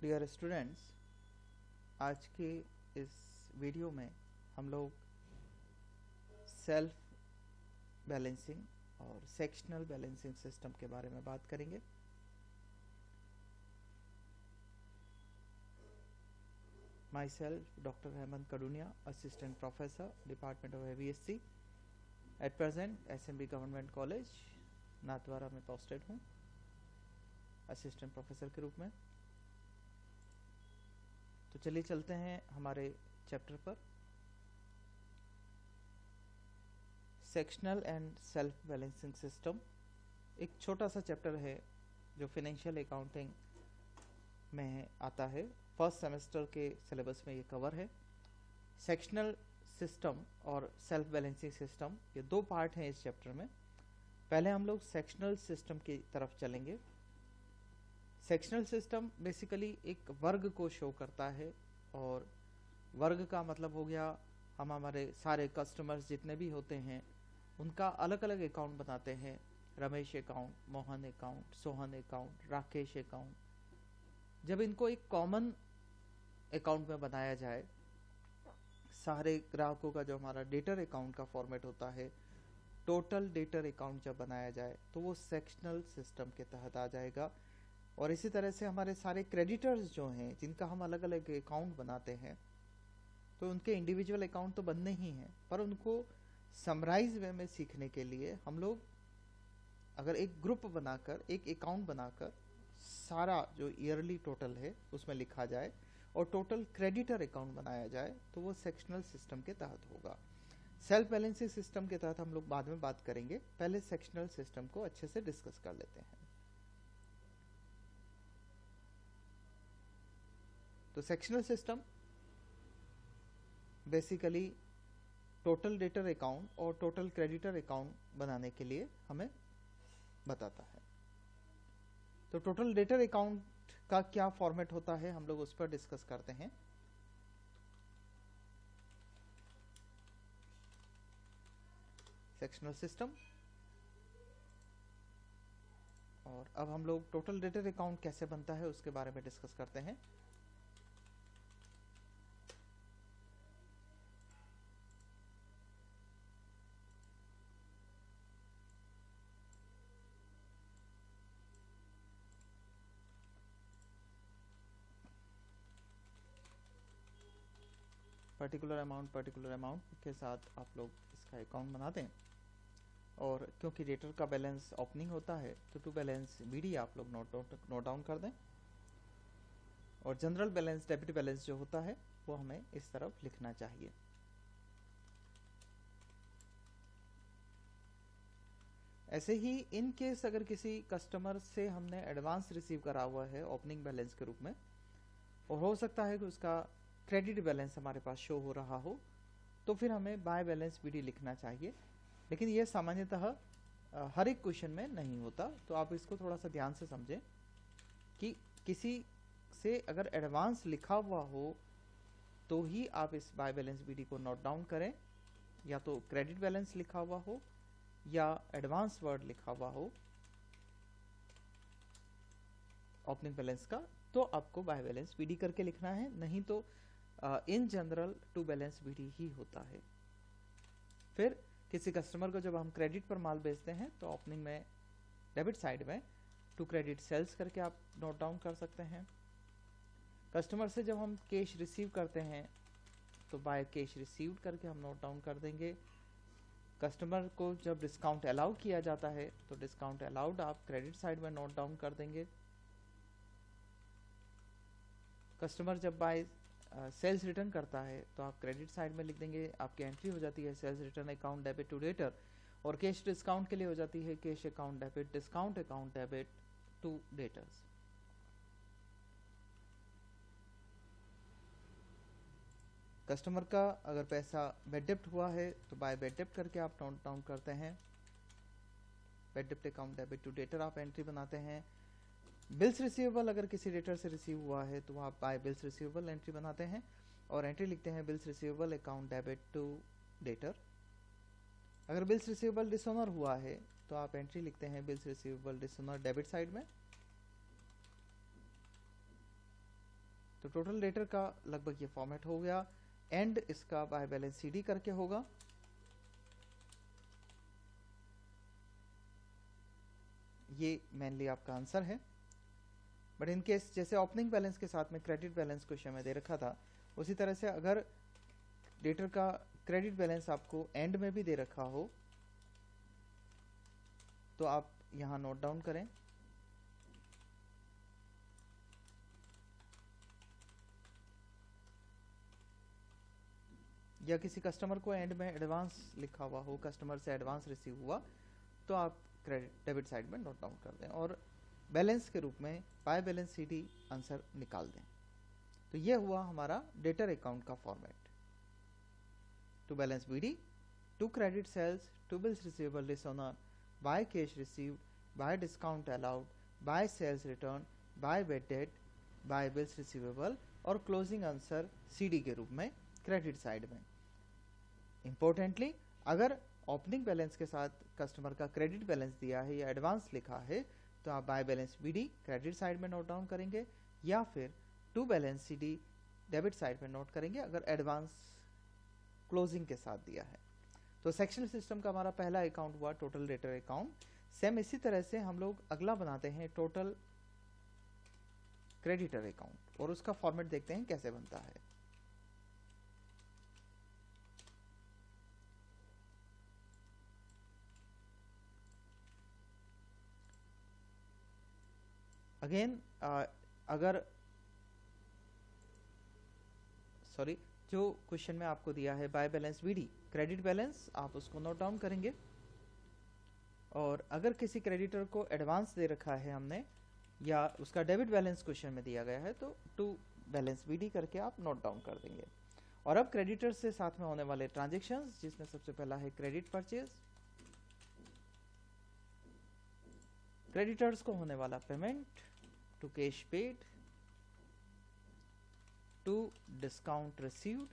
Dear students, आज के इस वीडियो में हम लोग सेल्फ बैलेंसिंग और सेक्शनल बैलेंसिंग सिस्टम के बारे में बात करेंगे। Myself doctor Hemant Kaduniya, assistant professor, department of AVSC, at present SMB government college Nathdwara में पोस्टेड हूँ असिस्टेंट प्रोफेसर के रूप में। तो चलिए चलते हैं हमारे चैप्टर पर। Sectional and self balancing system एक छोटा सा चैप्टर है जो फाइनेंशियल अकाउंटिंग में आता है। फर्स्ट सेमेस्टर के सिलेबस में ये कवर है। सेक्शनल सिस्टम और सेल्फ बैलेंसिंग सिस्टम ये दो पार्ट हैं इस चैप्टर में। पहले हम लोग सेक्शनल सिस्टम की तरफ चलेंगे। सेक्शनल सिस्टम बेसिकली एक वर्ग को शो करता है, और वर्ग का मतलब हो गया हम हमारे सारे कस्टमर्स जितने भी होते हैं उनका अलग अलग अकाउंट बनाते हैं। Ramesh account, Mohan account, Sohan account, Rakesh account. जब इनको एक कॉमन अकाउंट में बनाया जाए, सारे ग्राहकों का जो हमारा डेटर अकाउंट का फॉर्मेट होता है, टोटल डेटर अकाउंट जब बनाया जाए तो वो सेक्शनल सिस्टम के तहत आ जाएगा। और इसी तरह से हमारे सारे क्रेडिटर्स जो हैं जिनका हम अलग अलग अकाउंट बनाते हैं, तो उनके इंडिविजुअल अकाउंट तो बनने ही हैं, पर उनको समराइज वे में सीखने के लिए हम लोग अगर एक ग्रुप बनाकर, एक अकाउंट बनाकर सारा जो ईयरली टोटल है उसमें लिखा जाए और टोटल क्रेडिटर अकाउंट बनाया जाए तो वो सेक्शनल सिस्टम के तहत होगा। सेल्फ बैलेंसिंग सिस्टम के तहत हम लोग बाद में बात करेंगे, पहले सेक्शनल सिस्टम को अच्छे से डिस्कस कर लेते हैं। तो sectional system basically total debtor account और टोटल क्रेडिटर अकाउंट बनाने के लिए हमें बताता है। तो टोटल डेटर अकाउंट का क्या फॉर्मेट होता है हम लोग उस पर डिस्कस करते हैं। सेक्शनल सिस्टम, और अब हम लोग टोटल डेटर अकाउंट कैसे बनता है उसके बारे में डिस्कस करते हैं। पर्टिकुलर अमाउंट के साथ आप लोग इसका अकाउंट बनाते हैं, और क्योंकि डेटर का बैलेंस ओपनिंग होता है तो टू बैलेंस BD आप लोग नोट डाउन कर दें, और जनरल बैलेंस, डेबिट बैलेंस जो होता है वो हमें इस तरफ लिखना चाहिए। ऐसे ही इन केस अगर किसी कस्टमर से हमने एडवांस रिसीव करा हुआ है ओपनिंग बैलेंस के रूप में, और हो सकता है कि उसका क्रेडिट बैलेंस हमारे पास शो हो रहा हो, तो फिर हमें बाय बैलेंस BD लिखना चाहिए। लेकिन यह सामान्यतः हर एक क्वेश्चन में नहीं होता, तो आप इसको थोड़ा सा ध्यान से समझें कि किसी से अगर एडवांस लिखा हुआ हो तो ही आप इस बाय बैलेंस BD को नोट डाउन करें, या तो क्रेडिट बैलेंस लिखा हुआ हो या एडवांस वर्ड लिखा हुआ हो ओपनिंग बैलेंस का, तो आपको बाय बैलेंस BD करके लिखना है। नहीं तो in general to balance BD ही होता है। फिर किसी कस्टमर को जब हम क्रेडिट पर माल बेचते हैं तो ओपनिंग में डेबिट साइड में टू क्रेडिट सेल्स करके आप नोट डाउन कर सकते हैं। कस्टमर से जब हम कैश रिसीव करते हैं तो बाय कैश रिसीव्ड करके हम नोट डाउन कर देंगे। कस्टमर को जब डिस्काउंट अलाउ किया जाता है तो डिस्काउंट अलाउड आप क्रेडिट साइड में नोट डाउन कर देंगे। कस्टमर जब बाय सेल्स रिटर्न करता है तो आप क्रेडिट साइड में लिख देंगे, आपकी एंट्री हो जाती है sales return account debit to debtor, और कैश डिस्काउंट के लिए हो जाती है cash account debit, discount account debit to debtors. Customer का अगर पैसा बेड डेप्ट हुआ है तो बाय बेड डेप्ट करके आप नोट डाउन करते हैं। बेड डेप्ट अकाउंट डेबिट टू डेटर आप एंट्री बनाते हैं। बिल्स रिसीवेबल अगर किसी डेटर से रिसीव हुआ है तो आप बाय बिल्स रिसीवेबल एंट्री बनाते हैं और एंट्री लिखते हैं bills receivable account debit to debtor. अगर बिल्स रिसीवेबल डिसऑनर हुआ है तो आप एंट्री लिखते हैं bills receivable dishonour debit side में। तो टोटल डेटर का लगभग ये फॉर्मेट हो गया। एंड इसका बाय बैलेंस CD करके होगा। ये मेनली आपका आंसर है। बट इन केस जैसे ओपनिंग बैलेंस के साथ में क्रेडिट बैलेंस क्वेश्चन में दे रखा था, उसी तरह से अगर डेटर का क्रेडिट बैलेंस आपको एंड में भी दे रखा हो तो आप यहां नोट डाउन करें। या किसी कस्टमर को एंड में एडवांस लिखा हुआ हो, कस्टमर से एडवांस रिसीव हुआ, तो आप क्रेडिट डेबिट साइड में नोट डाउन कर दें और बैलेंस के रूप में बाय बैलेंस CD आंसर निकाल दें। तो ये हुआ हमारा डेटर अकाउंट का format. To balance BD, to credit sales, to bills receivable dishonour, by cash received, by discount allowed, by sales return, by bad debt, by bills receivable और closing answer CD के रूप में credit side में। Importantly, अगर opening balance के साथ customer का credit balance दिया है या एडवांस लिखा है तो आप by balance BD credit side में नोट डाउन करेंगे या फिर to balance CD debit side में नोट करेंगे अगर एडवांस क्लोजिंग के साथ दिया है। तो सेक्शनल सिस्टम का हमारा पहला अकाउंट हुआ टोटल डेटर अकाउंट। सेम इसी तरह से हम लोग अगला बनाते हैं टोटल क्रेडिटर अकाउंट और उसका फॉर्मेट देखते हैं कैसे बनता है। अगेन अगर जो क्वेश्चन में आपको दिया है bye balance BD credit balance, आप उसको नोट डाउन करेंगे। और अगर किसी क्रेडिटर को एडवांस दे रखा है हमने या उसका डेबिट बैलेंस क्वेश्चन में दिया गया है तो टू बैलेंस BD करके आप नोट डाउन कर देंगे। और अब क्रेडिटर से साथ में होने वाले ट्रांजेक्शंस, जिसमें सबसे पहला है क्रेडिट परचेज। क्रेडिटर्स को होने वाला payment, to cash paid, to discount received,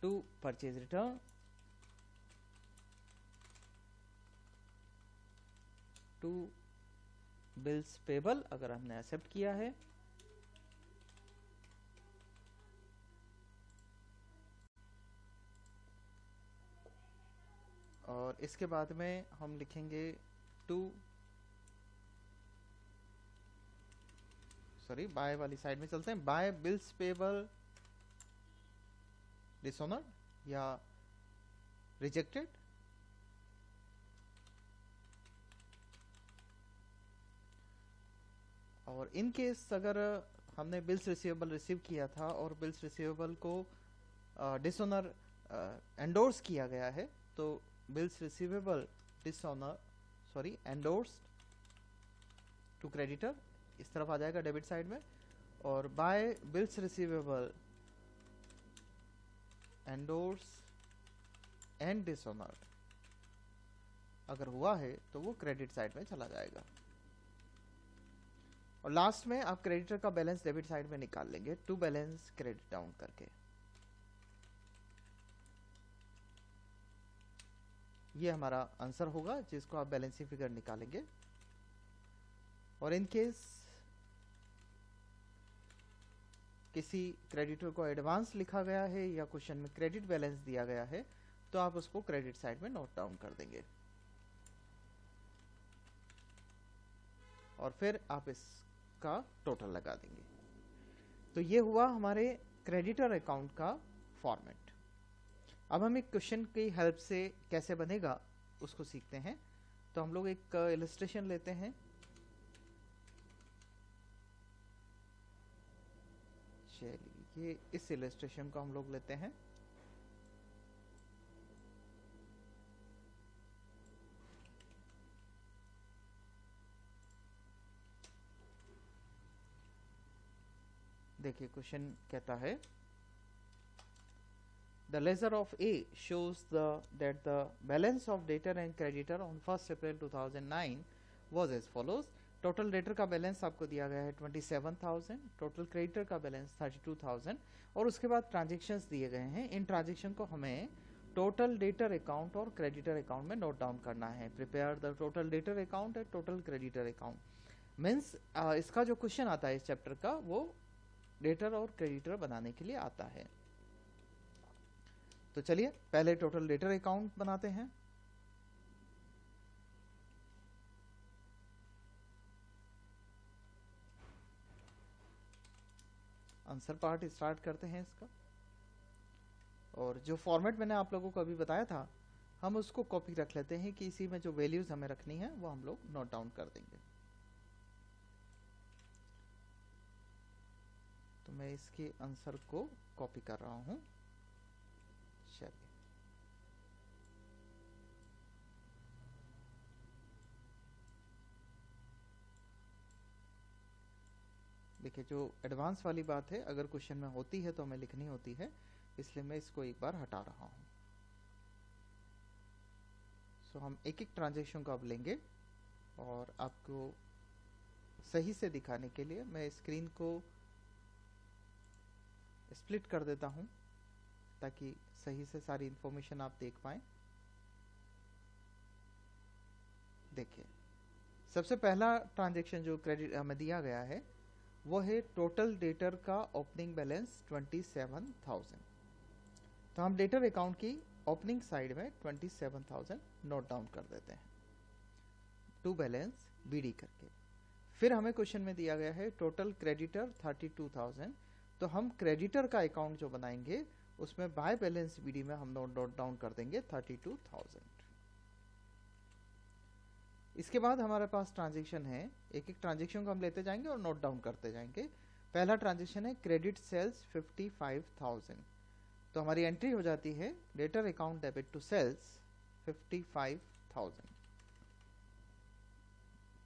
to purchase return, to bills payable अगर हमने एक्सेप्ट किया है, और इसके बाद में हम लिखेंगे बाय वाली साइड में चलते हैं। बाय बिल्स पेबल डिसऑनर या रिजेक्टेड, और इन केस अगर हमने बिल्स रिसीवेबल रिसीव किया था और बिल्स रिसीवेबल को डिसऑनर एंडोर्स किया गया है तो bills receivable endorsed to creditor इस तरफ आ जाएगा डेबिट साइड में। और by bills receivable endorse and dishonoured अगर हुआ है तो वो क्रेडिट साइड में चला जाएगा। और लास्ट में आप क्रेडिटर का बैलेंस डेबिट साइड में निकाल लेंगे टू बैलेंस क्रेडिट डाउन करके। ये हमारा आंसर होगा जिसको आप बैलेंसिंग फिगर निकालेंगे। और इन केस किसी क्रेडिटर को एडवांस लिखा गया है या क्वेश्चन में क्रेडिट बैलेंस दिया गया है तो आप उसको क्रेडिट साइड में नोट डाउन कर देंगे और फिर आप इसका टोटल लगा देंगे। तो ये हुआ हमारे क्रेडिटर अकाउंट का फॉर्मेट। अब हम एक क्वेश्चन की हेल्प से कैसे बनेगा उसको सीखते हैं। तो हम लोग एक इलस्ट्रेशन लेते हैं। चलिए इस इलस्ट्रेशन को हम लोग लेते हैं। देखिए क्वेश्चन कहता है The ledger of A shows that the balance of debtor and creditor on 1st April 2009 was as follows. Total debtor का बैलेंस आपको दिया गया है 27,000, टोटल क्रेडिटर का बैलेंस 32,000 और उसके बाद ट्रांजेक्शन्स दिए गए हैं। इन ट्रांजेक्शन को हमें टोटल डेटर अकाउंट और क्रेडिटर अकाउंट में नोट डाउन करना है। Prepare the total debtor account and total creditor account means इसका जो क्वेश्चन आता है इस चैप्टर का वो डेटर और क्रेडिटर बनाने के लिए आता है। तो चलिए पहले टोटल डेटर अकाउंट बनाते हैं। आंसर पार्ट स्टार्ट करते हैं इसका, और जो फॉर्मेट मैंने आप लोगों को अभी बताया था हम उसको कॉपी रख लेते हैं कि इसी में जो वैल्यूज हमें रखनी है वो हम लोग नोट डाउन कर देंगे। तो मैं इसके आंसर को कॉपी कर रहा हूं। चलिए देखिए, जो एडवांस वाली बात है अगर क्वेश्चन में होती है तो हमें लिखनी होती है, इसलिए मैं इसको एक बार हटा रहा हूं। सो हम एक एक ट्रांजेक्शन को अब लेंगे और आपको सही से दिखाने के लिए मैं स्क्रीन को स्प्लिट कर देता हूं ताकि सही से सारी इंफॉर्मेशन आप देख पाएं। देखिए, सबसे पहला ट्रांजैक्शन जो क्रेडिट हमें दिया गया है वो है टोटल डेटर का ओपनिंग बैलेंस 27,000। तो हम डेटर अकाउंट की ओपनिंग साइड में 27,000 नोट डाउन कर देते हैं टू बैलेंस बीडी करके। फिर हमें क्वेश्चन में दिया गया है टोटल क्रेडिटर 32,000। तो हम क्रेडिटर का अकाउंट जो बनाएंगे उसमें बाय बैलेंस बीडी में हम नोट डाउन कर देंगे 32,000। इसके बाद हमारे पास ट्रांजैक्शन है, एक एक ट्रांजैक्शन को हम लेते जाएंगे और नोट डाउन करते जाएंगे। पहला ट्रांजैक्शन है क्रेडिट सेल्स 55,000। तो हमारी एंट्री हो जाती है debtor account debit to sales 55,000।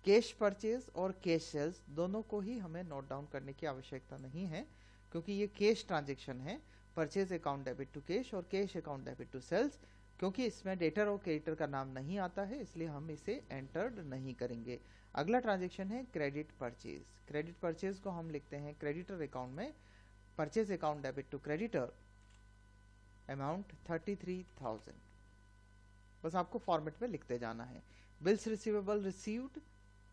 Cash purchase और कैश सेल्स दोनों को ही हमें नोट डाउन करने की आवश्यकता नहीं है क्योंकि ये कैश ट्रांजैक्शन है। Purchase account debit to cash और cash account debit to sales, क्योंकि इसमें डेटर और क्रेडिटर का नाम नहीं आता है इसलिए हम इसे एंटर्ड नहीं करेंगे। अगला ट्रांजैक्शन है क्रेडिट परचेज। क्रेडिट परचेज को हम लिखते हैं क्रेडिटर अकाउंट में purchase account debit to creditor amount 33,000। बस आपको फॉर्मेट में लिखते जाना है। बिल्स रिसीवेबल रिसीव्ड,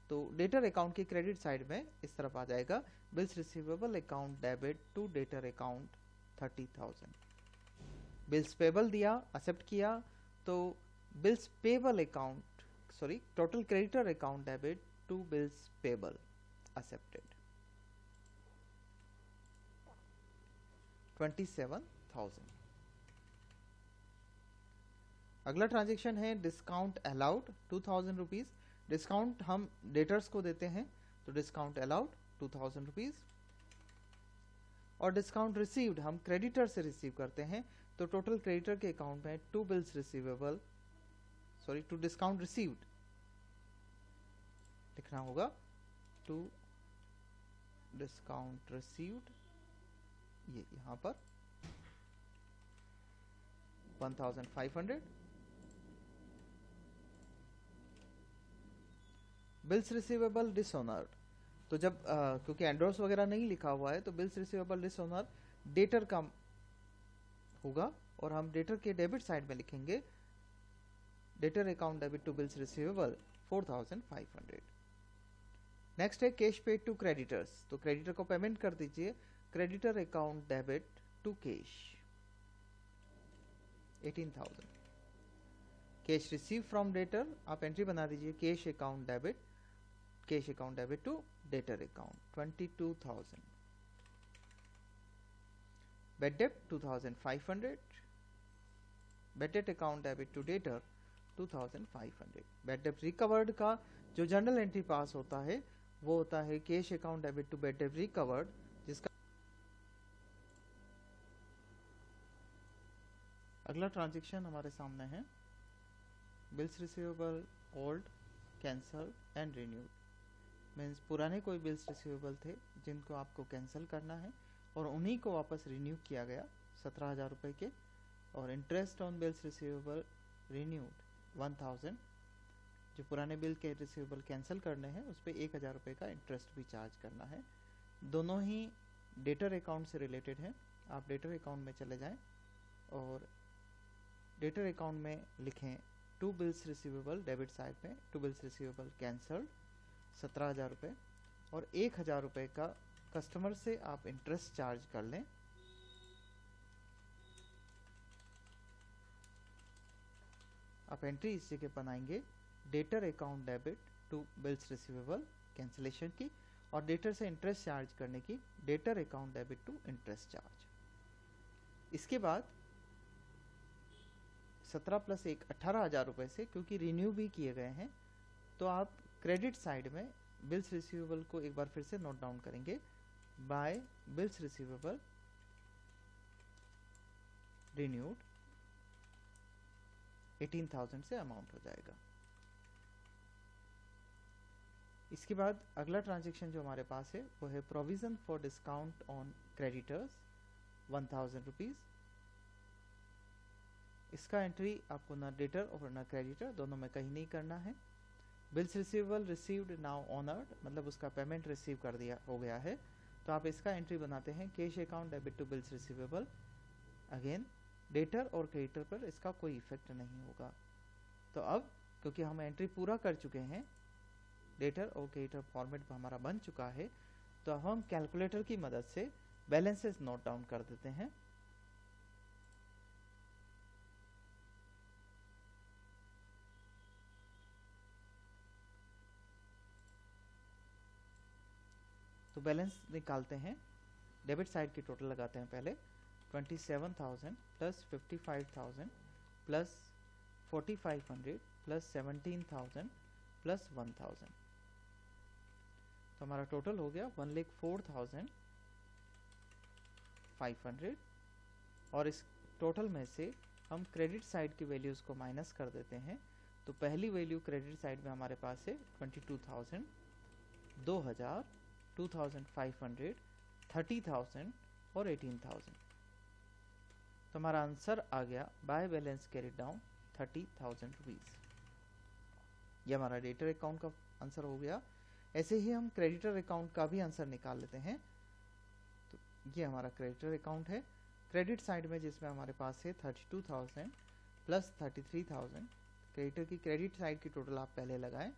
तो डेटर अकाउंट की क्रेडिट साइड में इस तरफ आ जाएगा bills receivable account debit to debtor account 30,000। Bills payable दिया, एक्सेप्ट किया, तो bills payable account total creditor account debit to bills payable accepted 27,000। अगला ट्रांजैक्शन है डिस्काउंट अलाउड 2,000 रुपीज। डिस्काउंट हम डेटर्स को देते हैं तो डिस्काउंट अलाउड 2,000 रुपीज, और डिस्काउंट रिसीव्ड हम क्रेडिटर से रिसीव करते हैं तो टोटल क्रेडिटर के अकाउंट में टू डिस्काउंट रिसीव्ड लिखना होगा, टू डिस्काउंट रिसीव्ड, ये यहां पर 1,500। बिल्स रिसीवेबल डिसऑनर्ड, तो जब क्योंकि एंडोर्स वगैरह नहीं लिखा हुआ है तो बिल्स रिसीवेबल डिसऑनर डेटर का होगा और हम डेटर के डेबिट साइड में लिखेंगे debtor account debit to bills receivable 4,500। Next है कैश पेड टू क्रेडिटर्स, तो क्रेडिटर को पेमेंट कर दीजिए creditor account debit to cash 18,000। Cash receive from debtor, आप एंट्री बना दीजिए cash account debit to debtor account 22,000। Bad debt 2,500, bad debt account debit to debtor 2,500। Bad debt recovered का जो general entry पास होता है वो होता है cash account debit to bad debt recovered, जिसका अगला ट्रांजैक्शन हमारे सामने है bills receivable old cancel and renewed. Means पुराने कोई बिल्स रिसीवेबल थे जिनको आपको कैंसिल करना है और उन्हीं को वापस रिन्यू किया गया 17,000 रुपए के, और interest on bills receivable renewed 1,000। जो पुराने बिल के रिसीवेबल कैंसिल करने हैं उस पर 1,000 रुपये का इंटरेस्ट भी चार्ज करना है। दोनों ही डेटर अकाउंट से रिलेटेड है। आप डेटर अकाउंट में चले जाएं और डेटर अकाउंट में लिखें to bills receivable, debit side में टू बिल्स रिसीवेबल कैंसल्ड 17,000 रुपये, और 1,000 रुपये का कस्टमर से आप इंटरेस्ट चार्ज कर लें। आप एंट्री इस जगह बनाएंगे debtor account debit to bills receivable cancellation की, और डेटर से इंटरेस्ट चार्ज करने की debtor account debit to interest charge. इसके बाद 17 प्लस 1 18,000 रुपये से, क्योंकि रिन्यू भी किए गए हैं, तो आप क्रेडिट साइड में बिल्स रिसीवेबल को एक बार फिर से नोट डाउन करेंगे। बाय बिल्स रिसीवेबल रिन्यूड 18,000 से अमाउंट हो जाएगा। इसके बाद अगला ट्रांजैक्शन जो हमारे पास है वो है provision for discount on creditors 1,000 rupees. इसका एंट्री आपको ना डेटर और ना क्रेडिटर दोनों में कहीं नहीं करना है। Bills receivable received now honoured, मतलब उसका पेमेंट रिसीव कर दिया हो गया है, तो आप इसका एंट्री बनाते हैं cash account debit to bills receivable. Again debtor और क्रेडिटर पर इसका कोई इफेक्ट नहीं होगा। तो अब क्योंकि हम एंट्री पूरा कर चुके हैं, डेटर और क्रेडिटर फॉर्मेट हमारा बन चुका है, तो अब हम कैलकुलेटर की मदद से बैलेंसेस नोट डाउन कर देते हैं। तो बैलेंस निकालते हैं। डेबिट साइड की टोटल लगाते हैं पहले 27,000 प्लस 55,000 प्लस 4,500 प्लस 17,000 प्लस 1,000, तो हमारा टोटल हो गया 1,04,500। और इस टोटल में से हम क्रेडिट साइड की वैल्यूज़ को माइनस कर देते हैं। तो पहली वैल्यू क्रेडिट साइड में हमारे पास है 22,000, 2,000, 2,500, 30,000 और 18,000। तो हमारा आंसर आ गया bye balance carried down 30,000 rupees. ये हमारा डेटर अकाउंट का आंसर हो गया। ऐसे ही हम क्रेडिटर अकाउंट का भी आंसर निकाल लेते हैं। तो ये हमारा क्रेडिटर अकाउंट है। क्रेडिट साइड में जिसमें हमारे पास है 32,000 प्लस 33,000। क्रेडिटर की क्रेडिट साइड की टोटल आप पहले लगाएं,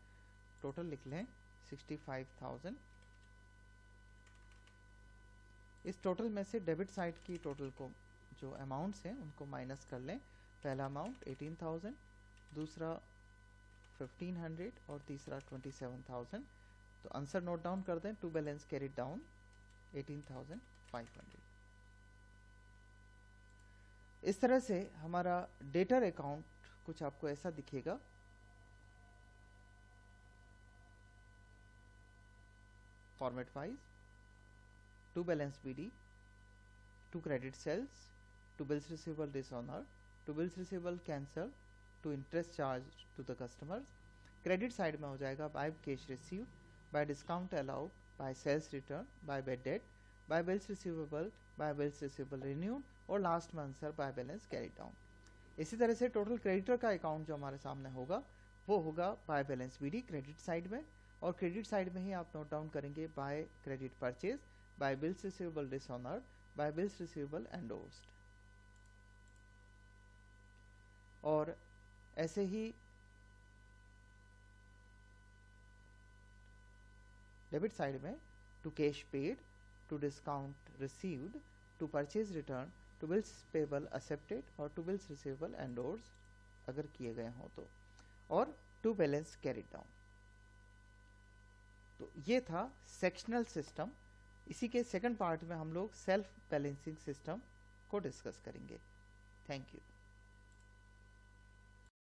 टोटल लिख लें 65,000। इस टोटल में से डेबिट साइड की टोटल को जो अमाउंट्स हैं उनको माइनस कर लें। पहला अमाउंट 18,000, दूसरा 1,500 और तीसरा 27,000। तो आंसर नोट डाउन कर दें, टू बैलेंस कैरिड डाउन 18,500। इस तरह से हमारा डेटर अकाउंट कुछ आपको ऐसा दिखेगा। Format wise to balance BD, to credit sales, to bills receivable dishonour, to bills receivable cancel, to interest charge to the customers. Credit side में हो जाएगा by cash receive, by discount allowed, by sales return, by bad debt, by bills receivable renewed, और last में answer by balance carried down. इसी तरह से total creditor का account जो हमारे सामने होगा वो होगा by balance BD credit side में, और क्रेडिट साइड में ही आप नोट डाउन करेंगे by credit purchase, by bills receivable dishonoured, by bills receivable endorsed. और ऐसे ही डेबिट साइड में to cash paid, to discount received, to purchase return, to bills payable accepted और टू बिल्स रिसीवेबल एंडोर्स्ड अगर किए गए हों तो, और टू बैलेंस कैरिड डाउन। तो ये था सेक्शनल सिस्टम। इसी के सेकंड पार्ट में हम लोग सेल्फ बैलेंसिंग सिस्टम को डिस्कस करेंगे। Thank you.